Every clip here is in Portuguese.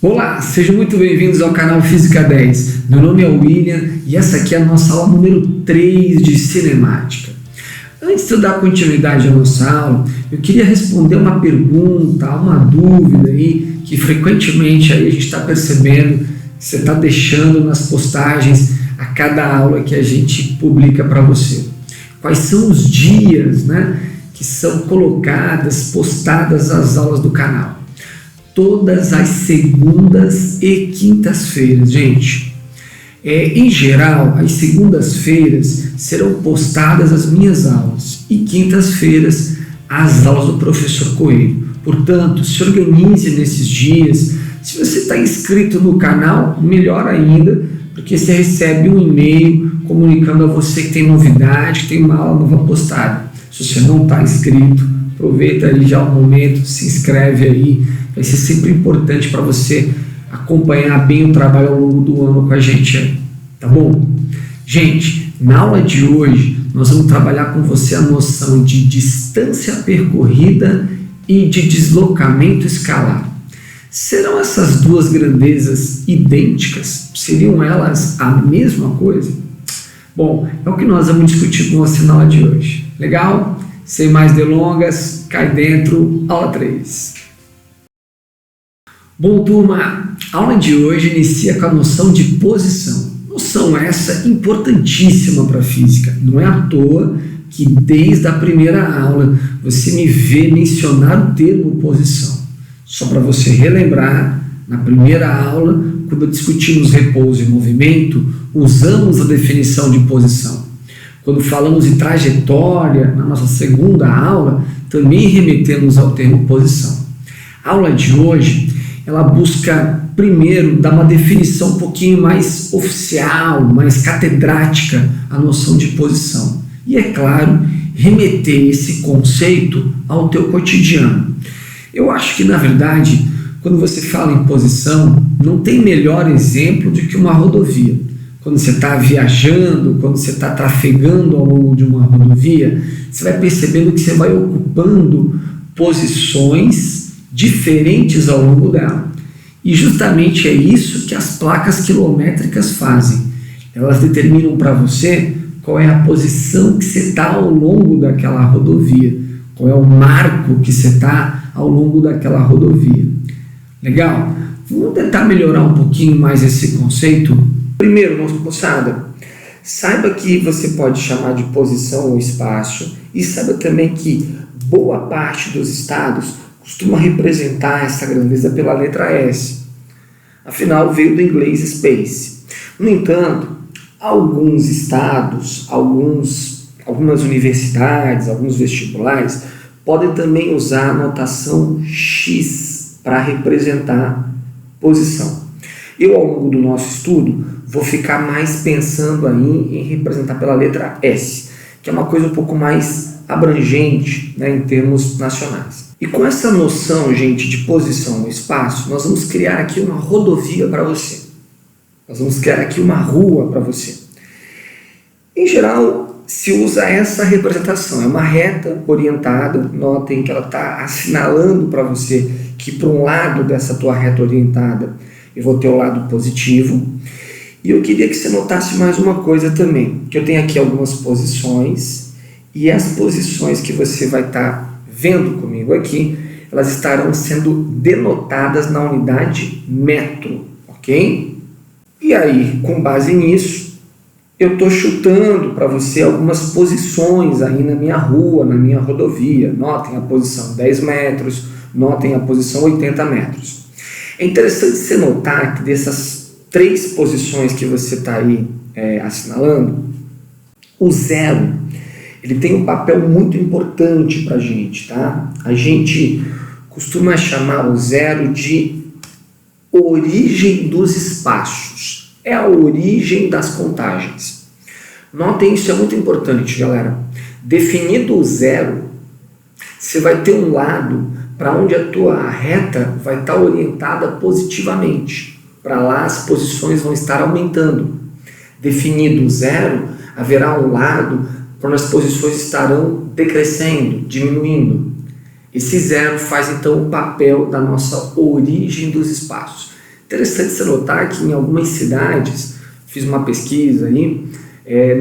Olá, sejam muito bem-vindos ao canal Física 10. Meu nome é William e essa aqui é a nossa aula número 3 de cinemática. Antes de eu dar continuidade à nossa aula, eu queria responder uma pergunta, uma dúvida aí, que frequentemente aí a gente está percebendo que você está deixando nas postagens a cada aula que a gente publica para você. Quais são os dias, que são postadas as aulas do canal? Todas as segundas e quintas-feiras, gente. Em geral, as segundas-feiras serão postadas as minhas aulas e quintas-feiras as aulas do professor Coelho. Portanto, se organize nesses dias. Se você está inscrito no canal, melhor ainda, porque você recebe um e-mail comunicando a você que tem novidade, que tem uma aula nova postada. Se você não está inscrito, aproveita aí já o momento, se inscreve aí. Vai ser sempre importante para você acompanhar bem o trabalho ao longo do ano com a gente aí, tá bom? Gente, na aula de hoje nós vamos trabalhar com você a noção de distância percorrida e de deslocamento escalar. Serão essas duas grandezas idênticas? Seriam elas a mesma coisa? Bom, é o que nós vamos discutir com você na aula de hoje. Legal? Sem mais delongas, cai dentro, aula 3. Bom, turma, a aula de hoje inicia com a noção de posição. Noção essa importantíssima para a física. Não é à toa que desde a primeira aula você me vê mencionar o termo posição. Só para você relembrar, na primeira aula, quando discutimos repouso e movimento, usamos a definição de posição. Quando falamos de trajetória, na nossa segunda aula, também remetemos ao termo posição. A aula de hoje, ela busca, primeiro, dar uma definição um pouquinho mais oficial, mais catedrática à noção de posição. E, é claro, remeter esse conceito ao teu cotidiano. Eu acho que, na verdade, quando você fala em posição, não tem melhor exemplo do que uma rodovia. Quando você está viajando, quando você está trafegando ao longo de uma rodovia, você vai percebendo que você vai ocupando posições diferentes ao longo dela. E justamente é isso que as placas quilométricas fazem. Elas determinam para você qual é a posição que você está ao longo daquela rodovia, qual é o marco que você está ao longo daquela rodovia. Legal? Vamos tentar melhorar um pouquinho mais esse conceito? Primeiro, moçada, saiba que você pode chamar de posição ou espaço e saiba também que boa parte dos estados costuma representar essa grandeza pela letra S. Afinal, veio do inglês space. No entanto, alguns estados, algumas universidades, alguns vestibulares podem também usar a notação X para representar posição. Eu, ao longo do nosso estudo, vou ficar mais pensando aí em representar pela letra S, que é uma coisa um pouco mais abrangente, em termos nacionais. E com essa noção, gente, de posição no espaço, nós vamos criar aqui uma rodovia para você. Nós vamos criar aqui uma rua para você. Em geral, se usa essa representação. É uma reta orientada. Notem que ela está assinalando para você que para um lado dessa tua reta orientada eu vou ter o lado positivo. E eu queria que você notasse mais uma coisa também, que eu tenho aqui algumas posições e as posições que você vai estar vendo comigo aqui, elas estarão sendo denotadas na unidade metro, ok? E aí, com base nisso, eu estou chutando para você algumas posições aí na minha rua, na minha rodovia. Notem a posição 10 metros, notem a posição 80 metros. É interessante você notar que dessas 3 posições que você está aí assinalando, o zero, ele tem um papel muito importante para a gente, tá? A gente costuma chamar o zero de origem dos espaços. É a origem das contagens. Notem, isso é muito importante, galera. Definido o zero, você vai ter um lado para onde a tua reta vai estar orientada positivamente. Para lá as posições vão estar aumentando. Definido o zero, haverá um lado quando as posições estarão decrescendo, diminuindo. Esse zero faz então o papel da nossa origem dos espaços. Interessante você notar que em algumas cidades, fiz uma pesquisa aí,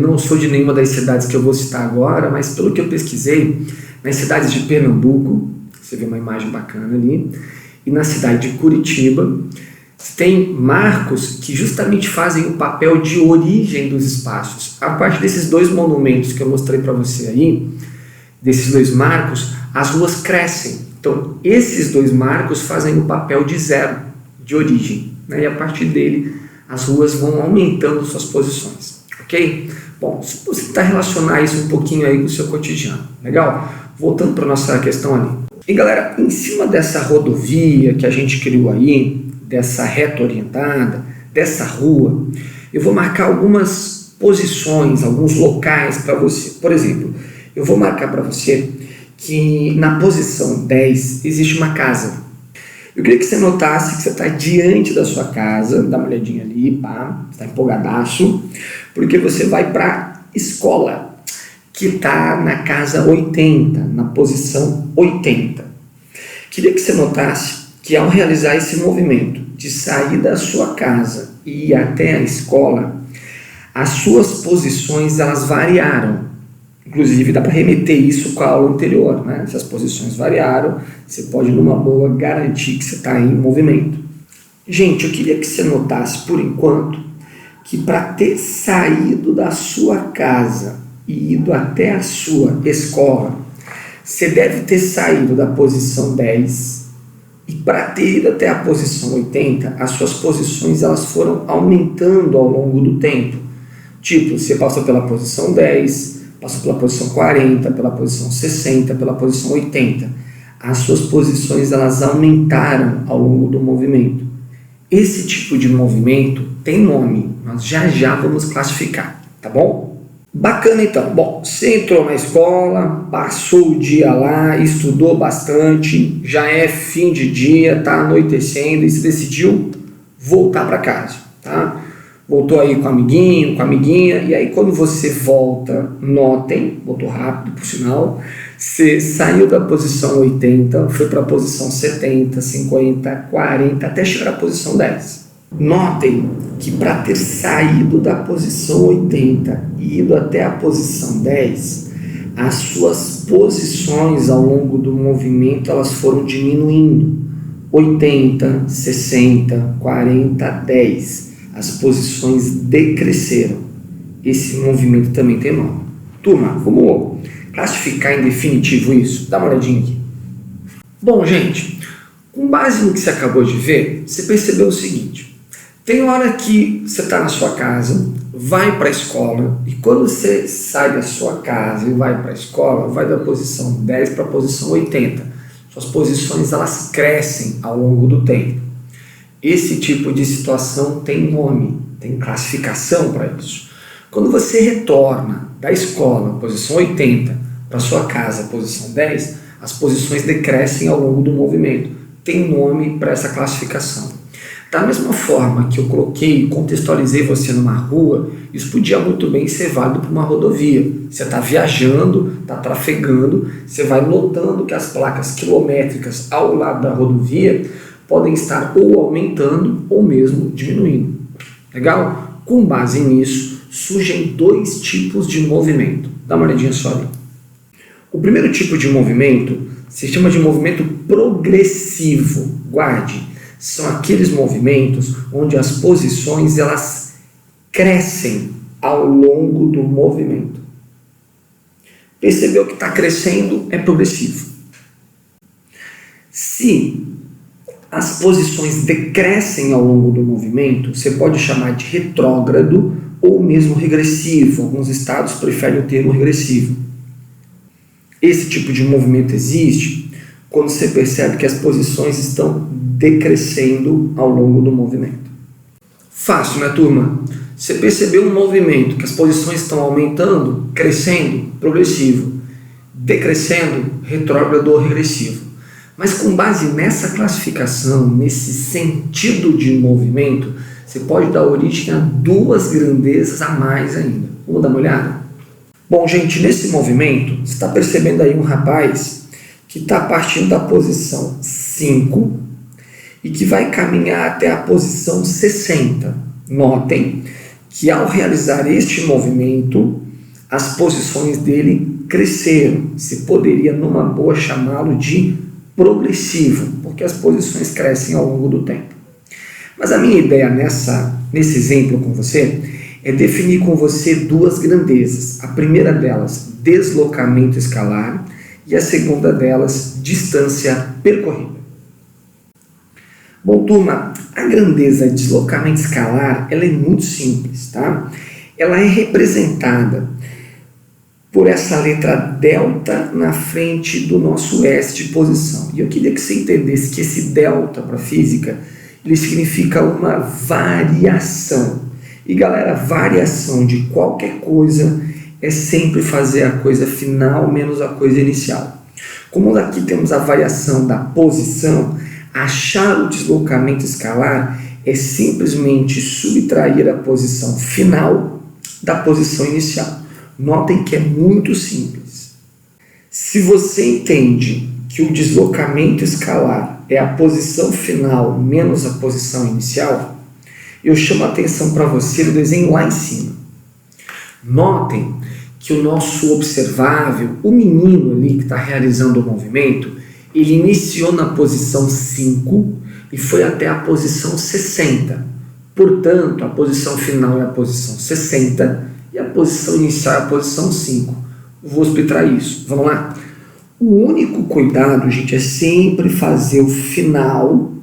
não sou de nenhuma das cidades que eu vou citar agora, mas pelo que eu pesquisei, nas cidades de Pernambuco, você vê uma imagem bacana ali, e na cidade de Curitiba, tem marcos que justamente fazem o papel de origem dos espaços. A partir desses dois monumentos que eu mostrei para você aí, desses dois marcos, as ruas crescem. Então, esses dois marcos fazem o papel de zero, de origem, né? E a partir dele, as ruas vão aumentando suas posições, ok? Bom, se você tentar relacionar isso um pouquinho aí com o seu cotidiano, legal? Voltando para a nossa questão ali. E galera, em cima dessa rodovia que a gente criou aí, dessa reta orientada, dessa rua, eu vou marcar algumas posições, alguns locais para você. Por exemplo, eu vou marcar para você que na posição 10 existe uma casa. Eu queria que você notasse que você está diante da sua casa, dá uma olhadinha ali, pá, está empolgadaço, porque você vai para a escola, que está na casa 80, na posição 80. Queria que você notasse que ao realizar esse movimento de sair da sua casa e ir até a escola, as suas posições elas variaram. Inclusive dá para remeter isso com a aula anterior, né? Se as posições variaram, você pode numa boa garantir que você está em movimento. Gente, eu queria que você notasse por enquanto que para ter saído da sua casa e ido até a sua escola, você deve ter saído da posição 10 e para ter ido até a posição 80, as suas posições elas foram aumentando ao longo do tempo. Tipo, você passou pela posição 10, passou pela posição 40, pela posição 60, pela posição 80. As suas posições elas aumentaram ao longo do movimento. Esse tipo de movimento tem nome, nós já vamos classificar, tá bom? Bacana então. Bom, você entrou na escola, passou o dia lá, estudou bastante, já é fim de dia, tá anoitecendo e você decidiu voltar para casa, tá? Voltou aí com o amiguinho, com a amiguinha, e aí quando você volta, notem, voltou rápido por sinal, você saiu da posição 80, foi para a posição 70, 50, 40, até chegar à posição 10. Notem que para ter saído da posição 80 e ido até a posição 10, as suas posições ao longo do movimento elas foram diminuindo. 80, 60, 40, 10. As posições decresceram. Esse movimento também tem nome. Turma, vamos classificar em definitivo isso? Dá uma olhadinha aqui. Bom, gente, com base no que você acabou de ver, você percebeu o seguinte. Tem hora que você está na sua casa, vai para a escola, e quando você sai da sua casa e vai para a escola, vai da posição 10 para a posição 80. Suas posições elas crescem ao longo do tempo. Esse tipo de situação tem nome, tem classificação para isso. Quando você retorna da escola, posição 80, para sua casa, posição 10, as posições decrescem ao longo do movimento. Tem nome para essa classificação. Da mesma forma que eu coloquei e contextualizei você numa rua, isso podia muito bem ser válido para uma rodovia. Você está viajando, está trafegando, você vai notando que as placas quilométricas ao lado da rodovia podem estar ou aumentando ou mesmo diminuindo. Legal? Com base nisso, surgem dois tipos de movimento. Dá uma olhadinha só ali. O primeiro tipo de movimento se chama de movimento progressivo. Guarde. São aqueles movimentos onde as posições elas crescem ao longo do movimento. Percebeu que está crescendo é progressivo. Se as posições decrescem ao longo do movimento, você pode chamar de retrógrado ou mesmo regressivo. Alguns estados preferem o termo regressivo. Esse tipo de movimento existe quando você percebe que as posições estão decrescendo ao longo do movimento. Fácil, né, turma? Você percebeu um movimento que as posições estão aumentando, crescendo, progressivo, decrescendo, retrógrado ou regressivo. Mas com base nessa classificação, nesse sentido de movimento, você pode dar origem a duas grandezas a mais ainda. Vamos dar uma olhada? Bom, gente, nesse movimento, você está percebendo aí um rapaz que está partindo da posição 5 e que vai caminhar até a posição 60. Notem que ao realizar este movimento, as posições dele cresceram. Se poderia, numa boa, chamá-lo de progressivo, porque as posições crescem ao longo do tempo. Mas a minha ideia nesse exemplo com você é definir com você duas grandezas. A primeira delas, deslocamento escalar, e a segunda delas, distância percorrida. Bom, turma, a grandeza de deslocamento escalar, ela é muito simples, tá? Ela é representada por essa letra delta na frente do nosso S de posição. E eu queria que você entendesse que esse delta para a física, ele significa uma variação. E galera, variação de qualquer coisa é sempre fazer a coisa final menos a coisa inicial. Como aqui temos a variação da posição, achar o deslocamento escalar é simplesmente subtrair a posição final da posição inicial. Notem que é muito simples. Se você entende que o deslocamento escalar é a posição final menos a posição inicial, eu chamo a atenção para você no desenho lá em cima. Notem que o nosso observável, o menino ali que está realizando o movimento, ele iniciou na posição 5 e foi até a posição 60. Portanto, a posição final é a posição 60 e a posição inicial é a posição 5. Vou subtrair isso. Vamos lá? O único cuidado, gente, é sempre fazer o final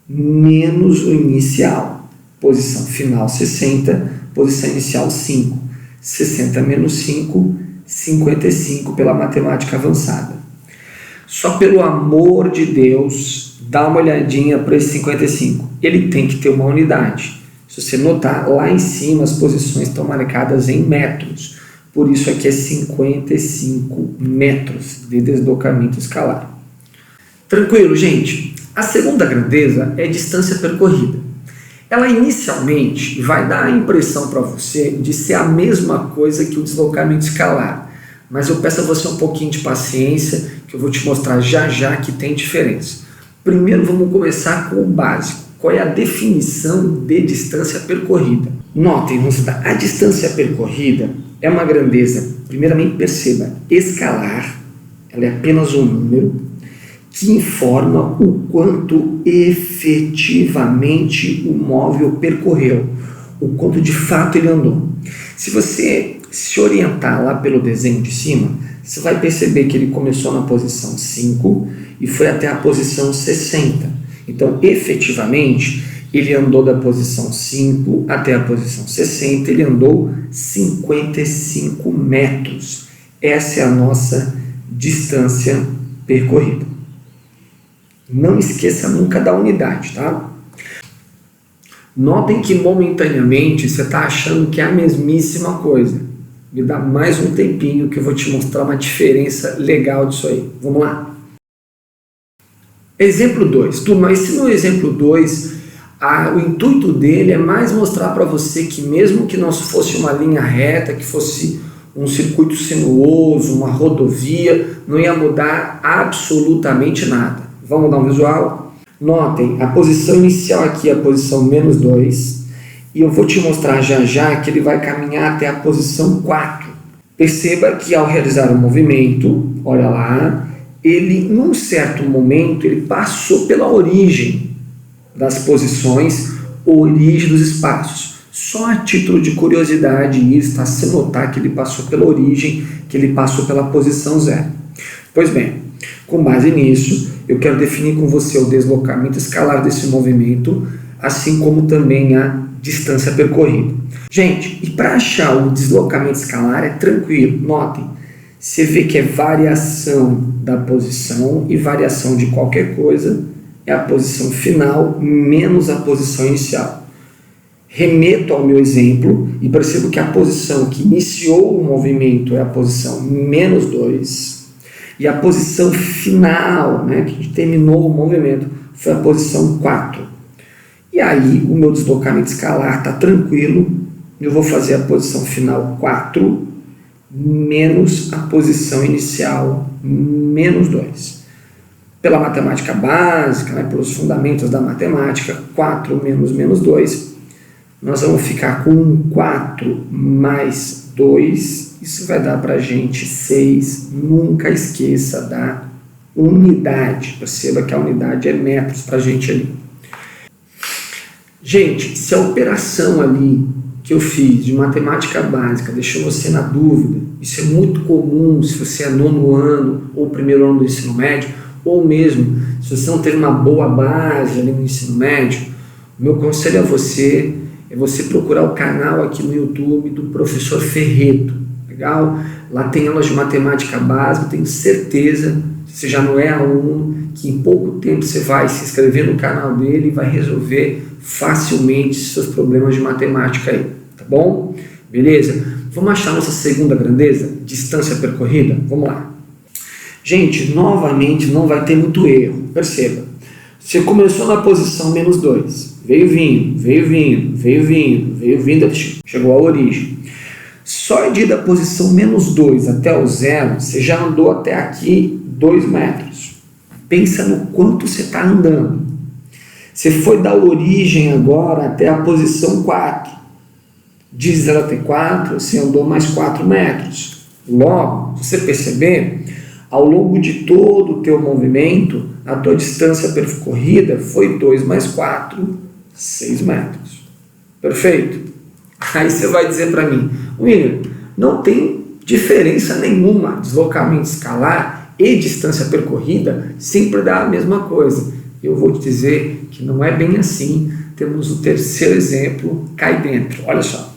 menos o inicial. Posição final 60, posição inicial 5. 60 menos 5, 55 pela matemática avançada. Só pelo amor de Deus, dá uma olhadinha para esse 55. Ele tem que ter uma unidade. Se você notar, lá em cima as posições estão marcadas em metros. Por isso aqui é 55 metros de deslocamento escalar. Tranquilo, gente? A segunda grandeza é a distância percorrida. Ela inicialmente vai dar a impressão para você de ser a mesma coisa que o deslocamento escalar. Mas eu peço a você um pouquinho de paciência, que eu vou te mostrar já já que tem diferença. Primeiro vamos começar com o básico. Qual é a definição de distância percorrida? Notem, a distância percorrida é uma grandeza, primeiramente perceba, escalar. Ela é apenas um número que informa o quanto efetivamente o móvel percorreu, o quanto de fato ele andou. Se você se orientar lá pelo desenho de cima, você vai perceber que ele começou na posição 5 e foi até a posição 60. Então, efetivamente, ele andou da posição 5 até a posição 60, ele andou 55 metros. Essa é a nossa distância percorrida. Não esqueça nunca da unidade, tá? Notem que momentaneamente você está achando que é a mesmíssima coisa. Me dá mais um tempinho que eu vou te mostrar uma diferença legal disso aí. Vamos lá? Exemplo 2. Turma, esse no exemplo 2, o intuito dele é mais mostrar para você que mesmo que não fosse uma linha reta, que fosse um circuito sinuoso, uma rodovia, não ia mudar absolutamente nada. Vamos dar um visual? Notem, a posição inicial aqui é a posição menos 2, e eu vou te mostrar já já que ele vai caminhar até a posição 4. Perceba que ao realizar o movimento, olha lá, ele, num certo momento, ele passou pela origem das posições, origem dos espaços. Só a título de curiosidade, isso está se notar que ele passou pela origem, que ele passou pela posição 0. Pois bem, com base nisso, eu quero definir com você o deslocamento escalar desse movimento, assim como também a distância percorrida. Gente, e para achar o deslocamento escalar é tranquilo. Notem, você vê que é variação da posição e variação de qualquer coisa é a posição final menos a posição inicial. Remeto ao meu exemplo e percebo que a posição que iniciou o movimento é a posição menos 2 e a posição final, que terminou o movimento, foi a posição 4. E aí o meu deslocamento escalar está tranquilo, eu vou fazer a posição final 4 menos a posição inicial menos 2. pela matemática básica, né, pelos fundamentos da matemática, 4 menos 2, nós vamos ficar com 4 mais 2, isso vai dar para a gente 6, nunca esqueça da unidade, perceba que a unidade é metros para a gente ali. Gente, se a operação ali que eu fiz de matemática básica deixou você na dúvida, isso é muito comum se você é nono ano ou primeiro ano do ensino médio, ou mesmo se você não teve uma boa base ali no ensino médio, o meu conselho a você é você procurar o canal aqui no YouTube do professor Ferreto, legal? Lá tem aulas de matemática básica, tenho certeza, se você já não é aluno, que em pouco tempo você vai se inscrever no canal dele e vai resolver facilmente seus problemas de matemática aí, tá bom? Beleza? Vamos achar nossa segunda grandeza? Distância percorrida? Vamos lá. Gente, novamente não vai ter muito erro, perceba. Você começou na posição menos 2, veio vindo, chegou à origem. Só de ir da posição menos 2 até o zero, você já andou até aqui 2 metros. Pensa no quanto você está andando. Você foi da origem agora até a posição 4. De 0 até 4, você andou mais 4 metros. Logo, se você perceber, ao longo de todo o teu movimento, a tua distância percorrida foi 2 mais 4, 6 metros. Perfeito? Aí você vai dizer para mim, William, não tem diferença nenhuma deslocamento escalar e distância percorrida, sempre dá a mesma coisa. Eu vou te dizer que não é bem assim. Temos o terceiro exemplo, cai dentro. Olha só.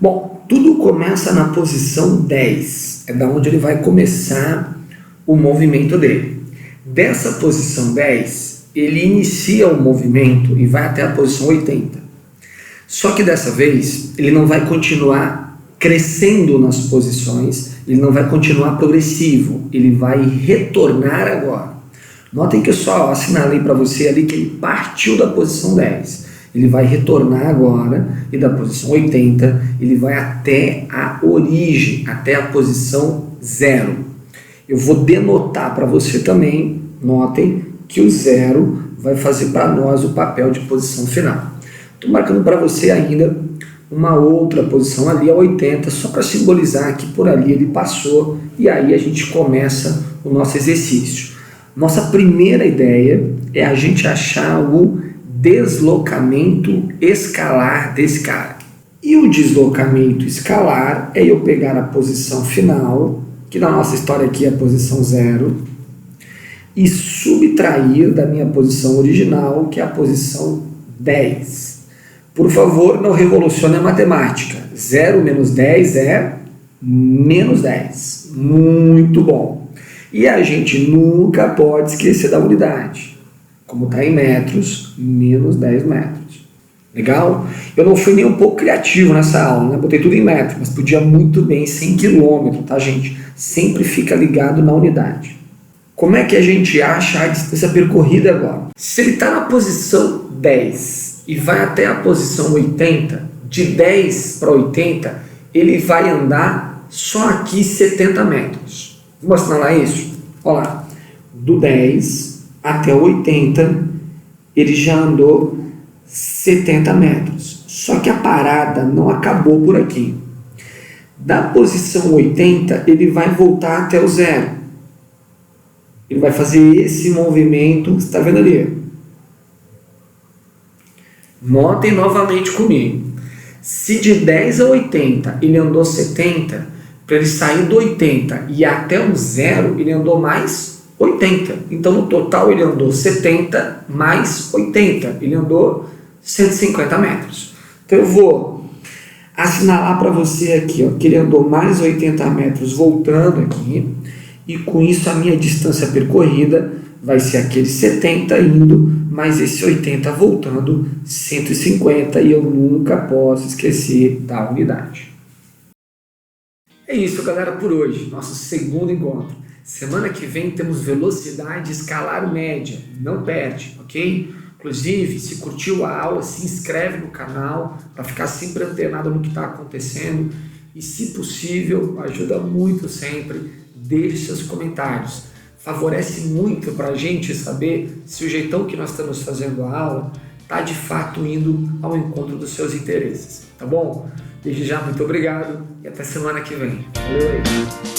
Bom, tudo começa na posição 10. É da onde ele vai começar o movimento dele. Dessa posição 10, ele inicia o movimento e vai até a posição 80. Só que dessa vez, ele não vai continuar crescendo nas posições, ele não vai continuar progressivo, ele vai retornar agora. Notem que eu só assinalei para você ali que ele partiu da posição 10. Ele vai retornar agora e da posição 80 ele vai até a origem, até a posição 0. Eu vou denotar para você também, notem que o 0 vai fazer para nós o papel de posição final. Estou marcando para você ainda uma outra posição ali, a 80, só para simbolizar que por ali ele passou e aí a gente começa o nosso exercício. Nossa primeira ideia é a gente achar o deslocamento escalar desse cara. E o deslocamento escalar é eu pegar a posição final, que na nossa história aqui é a posição 0, e subtrair da minha posição original, que é a posição 10. Por favor, não revolucione a matemática. 0 menos 10 é menos 10. Muito bom. E a gente nunca pode esquecer da unidade. Como está em metros, menos 10 metros. Legal? Eu não fui nem um pouco criativo nessa aula, né? Botei tudo em metros, mas podia muito bem ser em quilômetro, tá, gente? Sempre fica ligado na unidade. Como é que a gente acha a distância percorrida agora? Se ele está na posição 10 e vai até a posição 80, de 10 para 80, ele vai andar só aqui 70 metros. Vou assinalar isso? Olha lá, do 10 até 80, ele já andou 70 metros. Só que a parada não acabou por aqui. Da posição 80, ele vai voltar até o 0. Ele vai fazer esse movimento, você está vendo ali? Notem novamente comigo. Se de 10 a 80 ele andou 70, para ele sair do 80 e até o 0, ele andou mais 80. Então, no total, ele andou 70 mais 80. Ele andou 150 metros. Então, eu vou assinalar para você aqui, ó, que ele andou mais 80 metros voltando aqui. E com isso, a minha distância percorrida vai ser aquele 70 indo, mais esse 80 voltando, 150. E eu nunca posso esquecer da unidade. É isso, galera, por hoje. Nosso segundo encontro. Semana que vem temos velocidade escalar média. Não perde, ok? Inclusive, se curtiu a aula, se inscreve no canal para ficar sempre antenado no que está acontecendo. E, se possível, ajuda muito sempre, deixe seus comentários. favorece muito para a gente saber se o jeitão que nós estamos fazendo a aula está de fato indo ao encontro dos seus interesses, tá bom? Desde já, muito obrigado e até semana que vem. Valeu aí!